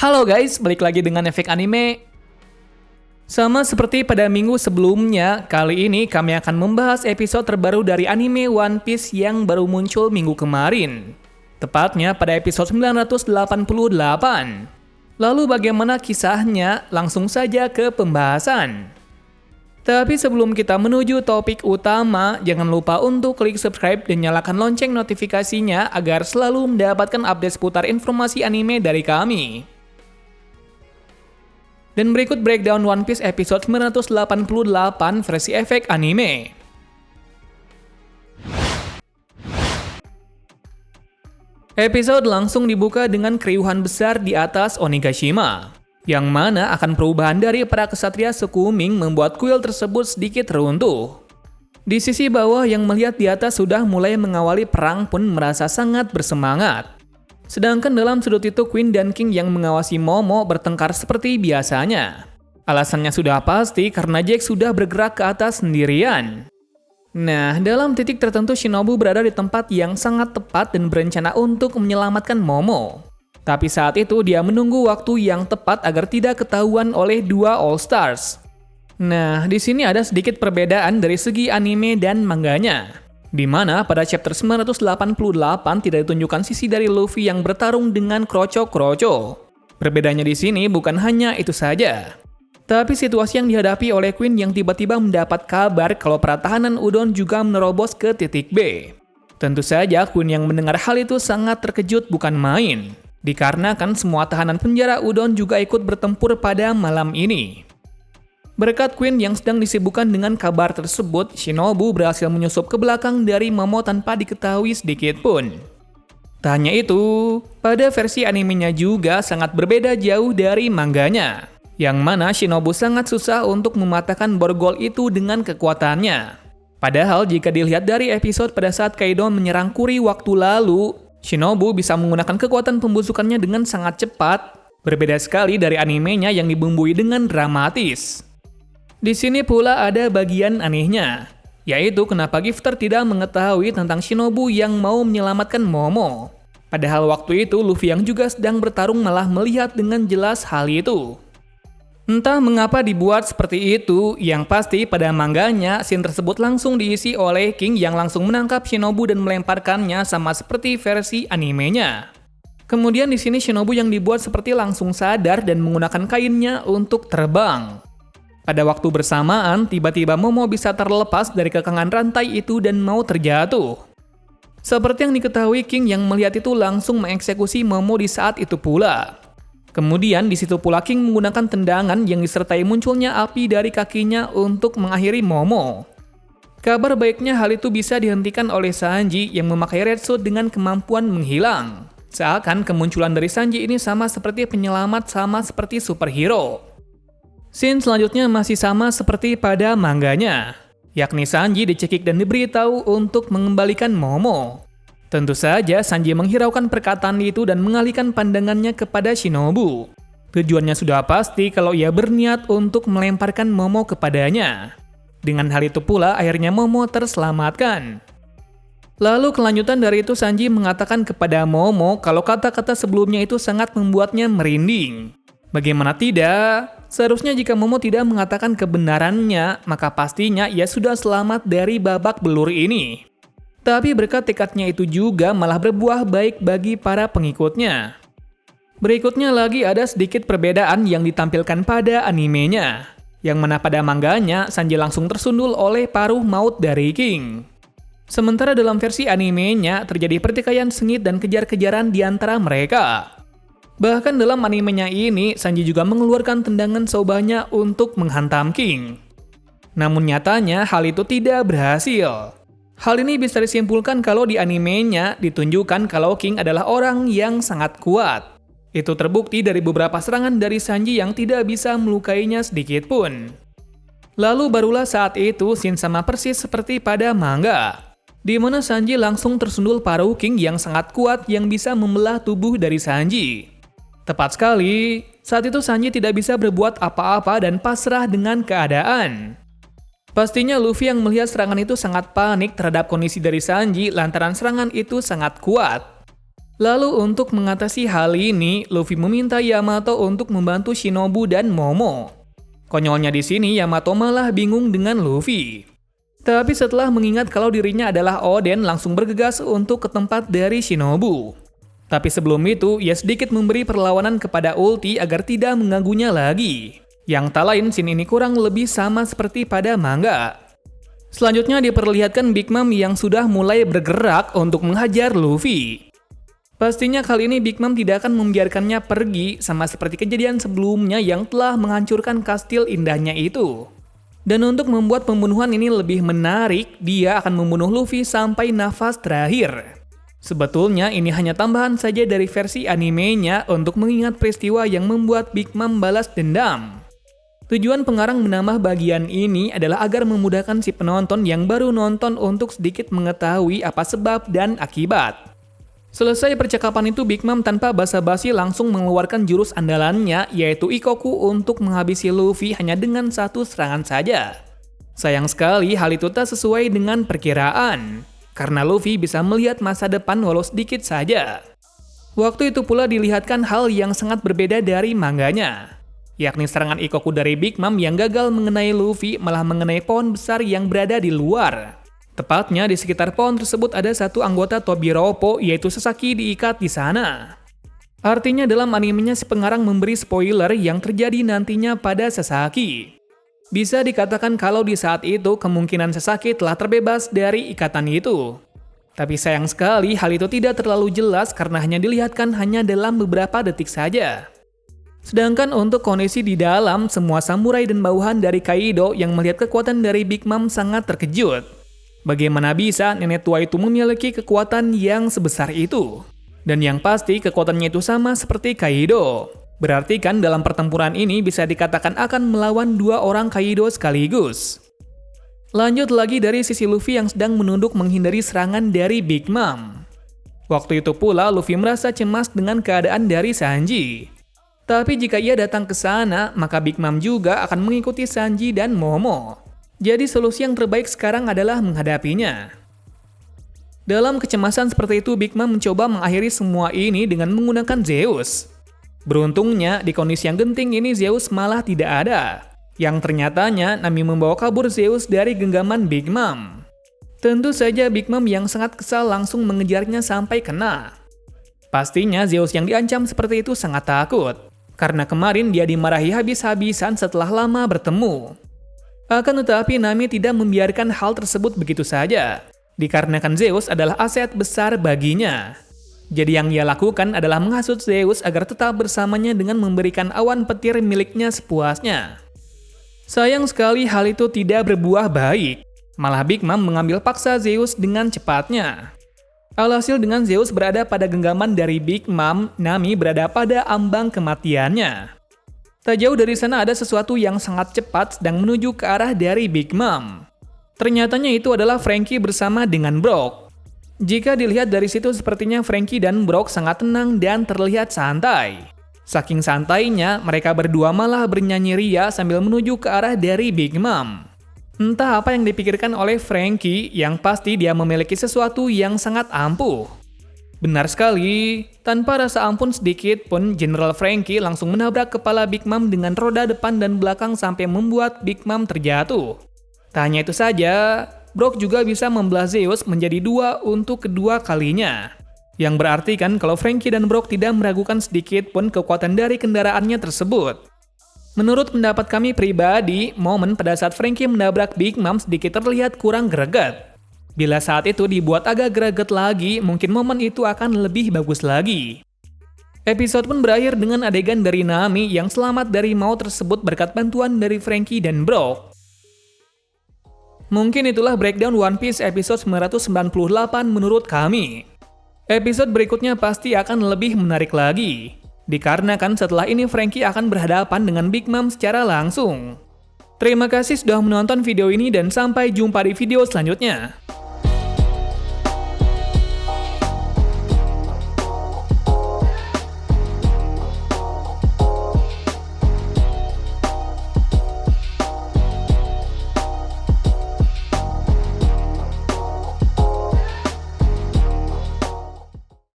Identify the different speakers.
Speaker 1: Halo guys, balik lagi dengan Efek Anime. Sama seperti pada minggu sebelumnya, kali ini kami akan membahas episode terbaru dari anime One Piece yang baru muncul minggu kemarin. Tepatnya pada episode 988. Lalu bagaimana kisahnya? Langsung saja ke pembahasan. Tapi sebelum kita menuju topik utama, jangan lupa untuk klik subscribe dan nyalakan lonceng notifikasinya agar selalu mendapatkan update seputar informasi anime dari kami. Dan berikut breakdown One Piece episode 988 versi Efek Anime. Episode langsung dibuka dengan keriuhan besar di atas Onigashima, yang mana akan perubahan dari para kesatria suku Ming membuat kuil tersebut sedikit runtuh. Di sisi bawah yang melihat di atas sudah mulai mengawali perang pun merasa sangat bersemangat. Sedangkan dalam sudut itu Queen dan King yang mengawasi Momo bertengkar seperti biasanya. Alasannya sudah pasti karena Jack sudah bergerak ke atas sendirian. Nah, dalam titik tertentu Shinobu berada di tempat yang sangat tepat dan berencana untuk menyelamatkan Momo. Tapi saat itu dia menunggu waktu yang tepat agar tidak ketahuan oleh dua All Stars. Nah, di sini ada sedikit perbedaan dari segi anime dan manganya. Di mana pada chapter 988 tidak ditunjukkan sisi dari Luffy yang bertarung dengan Kroco. Perbedaannya di sini bukan hanya itu saja, tapi situasi yang dihadapi oleh Queen yang tiba-tiba mendapat kabar kalau para tahanan Udon juga menerobos ke titik B. Tentu saja Queen yang mendengar hal itu sangat terkejut bukan main, dikarenakan semua tahanan penjara Udon juga ikut bertempur pada malam ini. Berkat Queen yang sedang disibukkan dengan kabar tersebut, Shinobu berhasil menyusup ke belakang dari Momo tanpa diketahui sedikit pun. Tak hanya itu, pada versi animenya juga sangat berbeda jauh dari manganya, yang mana Shinobu sangat susah untuk mematahkan borgol itu dengan kekuatannya. Padahal jika dilihat dari episode pada saat Kaido menyerang Kuri waktu lalu, Shinobu bisa menggunakan kekuatan pembusukannya dengan sangat cepat, berbeda sekali dari animenya yang dibumbui dengan dramatis. Di sini pula ada bagian anehnya, yaitu kenapa Gifter tidak mengetahui tentang Shinobu yang mau menyelamatkan Momo. Padahal waktu itu Luffy yang juga sedang bertarung malah melihat dengan jelas hal itu. Entah mengapa dibuat seperti itu, yang pasti pada manganya scene tersebut langsung diisi oleh King yang langsung menangkap Shinobu dan melemparkannya sama seperti versi animenya. Kemudian di sini Shinobu yang dibuat seperti langsung sadar dan menggunakan kainnya untuk terbang. Pada waktu bersamaan, tiba-tiba Momo bisa terlepas dari kekangan rantai itu dan mau terjatuh. Seperti yang diketahui King yang melihat itu langsung mengeksekusi Momo di saat itu pula. Kemudian di situ pula King menggunakan tendangan yang disertai munculnya api dari kakinya untuk mengakhiri Momo. Kabar baiknya hal itu bisa dihentikan oleh Sanji yang memakai red suit dengan kemampuan menghilang. Seakan kemunculan dari Sanji ini sama seperti penyelamat sama seperti superhero. Scene selanjutnya masih sama seperti pada manganya, yakni Sanji dicekik dan diberitahu untuk mengembalikan Momo. Tentu saja Sanji menghiraukan perkataan itu dan mengalihkan pandangannya kepada Shinobu. Tujuannya sudah pasti kalau ia berniat untuk melemparkan Momo kepadanya. Dengan hal itu pula akhirnya Momo terselamatkan. Lalu kelanjutan dari itu Sanji mengatakan kepada Momo kalau kata-kata sebelumnya itu sangat membuatnya merinding. Bagaimana tidak? Seharusnya jika Momo tidak mengatakan kebenarannya, maka pastinya ia sudah selamat dari babak belur ini. Tapi berkat tekadnya itu juga malah berbuah baik bagi para pengikutnya. Berikutnya lagi ada sedikit perbedaan yang ditampilkan pada animenya, yang mana pada manganya Sanji langsung tersundul oleh paruh maut dari King. Sementara dalam versi animenya terjadi pertikaian sengit dan kejar-kejaran di antara mereka. Bahkan dalam animenya ini, Sanji juga mengeluarkan tendangan sobanya untuk menghantam King. Namun nyatanya hal itu tidak berhasil. Hal ini bisa disimpulkan kalau di animenya ditunjukkan kalau King adalah orang yang sangat kuat. Itu terbukti dari beberapa serangan dari Sanji yang tidak bisa melukainya sedikit pun. Lalu barulah saat itu scene sama persis seperti pada manga, di mana Sanji langsung tersundul paruh King yang sangat kuat yang bisa membelah tubuh dari Sanji. Tepat sekali, saat itu Sanji tidak bisa berbuat apa-apa dan pasrah dengan keadaan. Pastinya Luffy yang melihat serangan itu sangat panik terhadap kondisi dari Sanji lantaran serangan itu sangat kuat. Lalu untuk mengatasi hal ini, Luffy meminta Yamato untuk membantu Shinobu dan Momo. Konyolnya di sini Yamato malah bingung dengan Luffy. Tapi setelah mengingat kalau dirinya adalah Oden, langsung bergegas untuk ke tempat dari Shinobu. Tapi sebelum itu, ia sedikit memberi perlawanan kepada Ulti agar tidak mengganggunya lagi. Yang tak lain, scene ini kurang lebih sama seperti pada manga. Selanjutnya diperlihatkan Big Mom yang sudah mulai bergerak untuk menghajar Luffy. Pastinya kali ini Big Mom tidak akan membiarkannya pergi, sama seperti kejadian sebelumnya yang telah menghancurkan kastil indahnya itu. Dan untuk membuat pembunuhan ini lebih menarik, dia akan membunuh Luffy sampai nafas terakhir. Sebetulnya ini hanya tambahan saja dari versi animenya untuk mengingat peristiwa yang membuat Big Mom balas dendam. Tujuan pengarang menambah bagian ini adalah agar memudahkan si penonton yang baru nonton untuk sedikit mengetahui apa sebab dan akibat. Selesai percakapan itu, Big Mom tanpa basa-basi langsung mengeluarkan jurus andalannya, yaitu Ikoku untuk menghabisi Luffy hanya dengan satu serangan saja. Sayang sekali hal itu tak sesuai dengan perkiraan, karena Luffy bisa melihat masa depan walau sedikit saja. Waktu itu pula dilihatkan hal yang sangat berbeda dari manganya, yakni serangan Ikoku dari Big Mom yang gagal mengenai Luffy malah mengenai pohon besar yang berada di luar. Tepatnya di sekitar pohon tersebut ada satu anggota Tobiropo, yaitu Sasaki, diikat di sana. Artinya dalam animenya si pengarang memberi spoiler yang terjadi nantinya pada Sasaki. Bisa dikatakan kalau di saat itu kemungkinan Sasaki telah terbebas dari ikatan itu. Tapi sayang sekali hal itu tidak terlalu jelas karena hanya dilihatkan hanya dalam beberapa detik saja. Sedangkan untuk kondisi di dalam, semua samurai dan bawahan dari Kaido yang melihat kekuatan dari Big Mom sangat terkejut. Bagaimana bisa nenek tua itu memiliki kekuatan yang sebesar itu? Dan yang pasti kekuatannya itu sama seperti Kaido. Berarti kan dalam pertempuran ini bisa dikatakan akan melawan dua orang Kaido sekaligus. Lanjut lagi dari sisi Luffy yang sedang menunduk menghindari serangan dari Big Mom. Waktu itu pula Luffy merasa cemas dengan keadaan dari Sanji. Tapi jika ia datang ke sana, maka Big Mom juga akan mengikuti Sanji dan Momo. Jadi solusi yang terbaik sekarang adalah menghadapinya. Dalam kecemasan seperti itu, Big Mom mencoba mengakhiri semua ini dengan menggunakan Zeus. Beruntungnya, di kondisi yang genting ini Zeus malah tidak ada. Yang ternyatanya Nami membawa kabur Zeus dari genggaman Big Mom. Tentu saja Big Mom yang sangat kesal langsung mengejarnya sampai kena. Pastinya Zeus yang diancam seperti itu sangat takut. Karena kemarin dia dimarahi habis-habisan setelah lama bertemu. Akan tetapi Nami tidak membiarkan hal tersebut begitu saja, dikarenakan Zeus adalah aset besar baginya. Jadi yang ia lakukan adalah menghasut Zeus agar tetap bersamanya dengan memberikan awan petir miliknya sepuasnya. Sayang sekali hal itu tidak berbuah baik, malah Big Mom mengambil paksa Zeus dengan cepatnya. Alhasil dengan Zeus berada pada genggaman dari Big Mom, Nami berada pada ambang kematiannya. Tak jauh dari sana ada sesuatu yang sangat cepat sedang menuju ke arah dari Big Mom. Ternyatanya itu adalah Franky bersama dengan Brock. Jika dilihat dari situ sepertinya Franky dan Brock sangat tenang dan terlihat santai. Saking santainya, mereka berdua malah bernyanyi ria sambil menuju ke arah dari Big Mom. Entah apa yang dipikirkan oleh Franky, yang pasti dia memiliki sesuatu yang sangat ampuh. Benar sekali, tanpa rasa ampun sedikit pun General Franky langsung menabrak kepala Big Mom dengan roda depan dan belakang sampai membuat Big Mom terjatuh. Tak hanya itu saja, Brock juga bisa membelah Zeus menjadi dua untuk kedua kalinya. Yang berarti kan kalau Franky dan Brock tidak meragukan sedikit pun kekuatan dari kendaraannya tersebut. Menurut pendapat kami pribadi, momen pada saat Franky menabrak Big Mom sedikit terlihat kurang greget. Bila saat itu dibuat agak greget lagi, mungkin momen itu akan lebih bagus lagi. Episode pun berakhir dengan adegan dari Nami yang selamat dari maut tersebut berkat bantuan dari Franky dan Brock. Mungkin itulah breakdown One Piece episode 998 menurut kami. Episode berikutnya pasti akan lebih menarik lagi. Dikarenakan setelah ini Franky akan berhadapan dengan Big Mom secara langsung. Terima kasih sudah menonton video ini dan sampai jumpa di video selanjutnya.